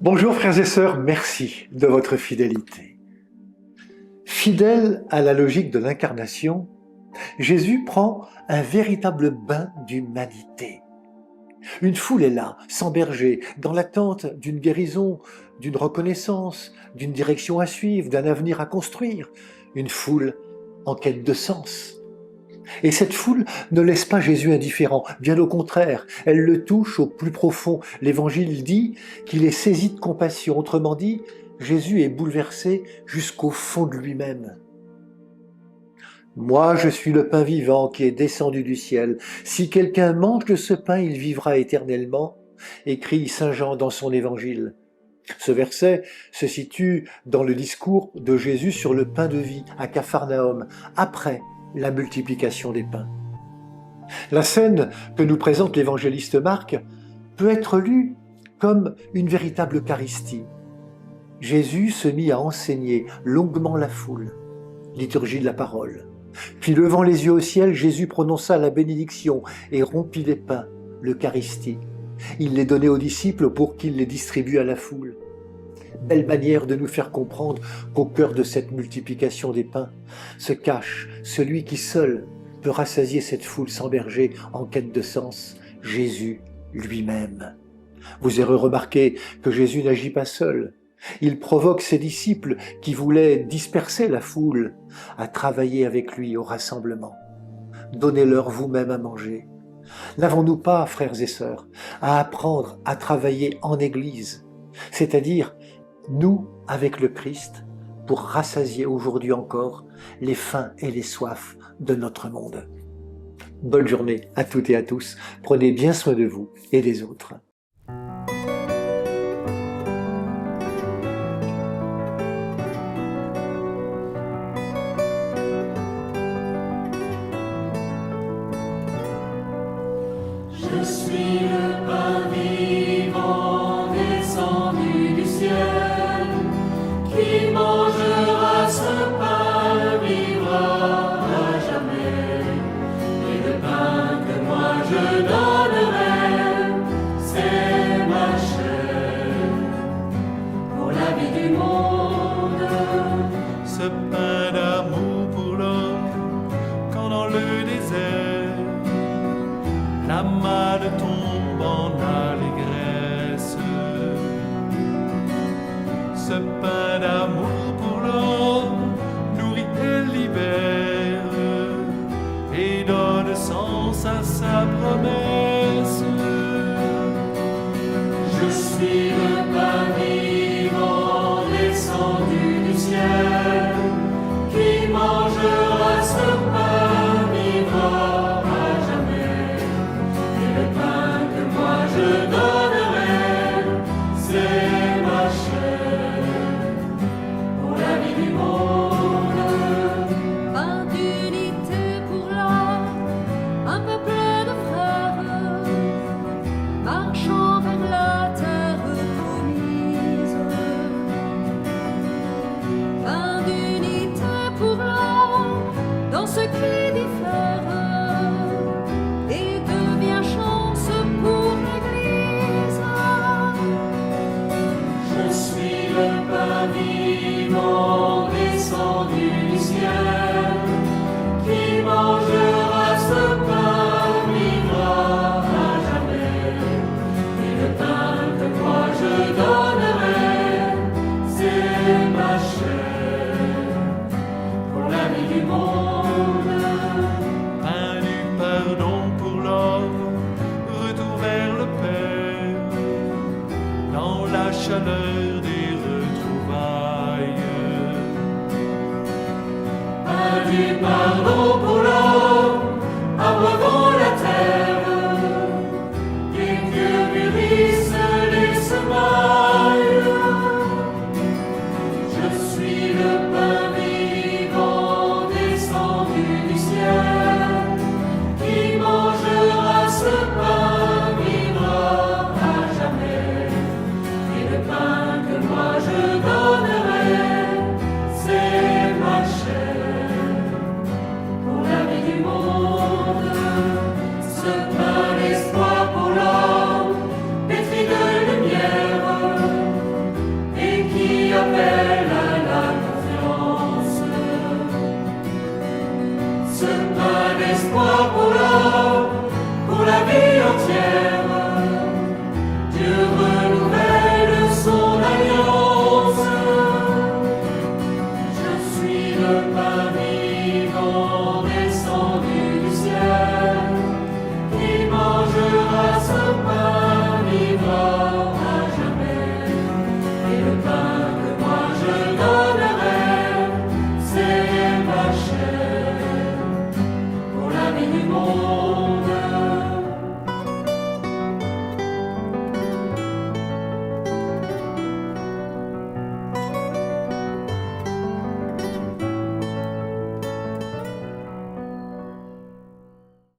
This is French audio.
Bonjour frères et sœurs, merci de votre fidélité. Fidèle à la logique de l'incarnation, Jésus prend un véritable bain d'humanité. Une foule est là, sans berger, dans l'attente d'une guérison, d'une reconnaissance, d'une direction à suivre, d'un avenir à construire. Une foule en quête de sens. Et cette foule ne laisse pas Jésus indifférent, bien au contraire, elle le touche au plus profond. L'Évangile dit qu'il est saisi de compassion, autrement dit, Jésus est bouleversé jusqu'au fond de lui-même. « Moi, je suis le pain vivant qui est descendu du ciel. Si quelqu'un mange de ce pain, il vivra éternellement », écrit Saint Jean dans son Évangile. Ce verset se situe dans le discours de Jésus sur le pain de vie à Capharnaüm, après la multiplication des pains. La scène que nous présente l'évangéliste Marc peut être lue comme une véritable Eucharistie. Jésus se mit à enseigner longuement la foule, liturgie de la parole. Puis levant les yeux au ciel, Jésus prononça la bénédiction et rompit les pains, l'Eucharistie. Il les donnait aux disciples pour qu'ils les distribuent à la foule. Belle manière de nous faire comprendre qu'au cœur de cette multiplication des pains se cache celui qui seul peut rassasier cette foule sans berger en quête de sens, Jésus lui-même. Vous aurez remarqué que Jésus n'agit pas seul. Il provoque ses disciples qui voulaient disperser la foule à travailler avec lui au rassemblement. Donnez-leur vous-même à manger. N'avons-nous pas, frères et sœurs, à apprendre à travailler en Église, c'est-à-dire nous avec le Christ, pour rassasier aujourd'hui encore les faims et les soifs de notre monde. Bonne journée à toutes et à tous. Prenez bien soin de vous et des autres. Je suis le pain vivant descendu du ciel. Qui mangera ce pain vivra à jamais. Et le pain que moi je donnerai, c'est ma chair pour la vie du monde. Ce pain d'amour pour l'homme, quand dans le désert la manne tombe en allégresse. Ce pain d'amour pour l'homme nourrit et libère et donne sens à sa promesse. Je suis le pain vivant descendu du ciel. Qui mangera ce pain vivra à jamais. Et le pain que moi je donnerai, c'est ma chair pour la vie du monde. Pain d'unité pour l'homme, un peuple de frères, marchant vers la terre promise. Pain d'unité pour l'homme, dans ce qui diffère, et devient chance pour l'Église. Je suis le pain vivant descendu du ciel. Qui mangera ce pain vivra à jamais. Et le pain que moi je donnerai, c'est ma chair pour la vie du monde. Pain du pardon pour l'homme, retour vers le Père, dans la chaleur des retrouvailles. Pain du pain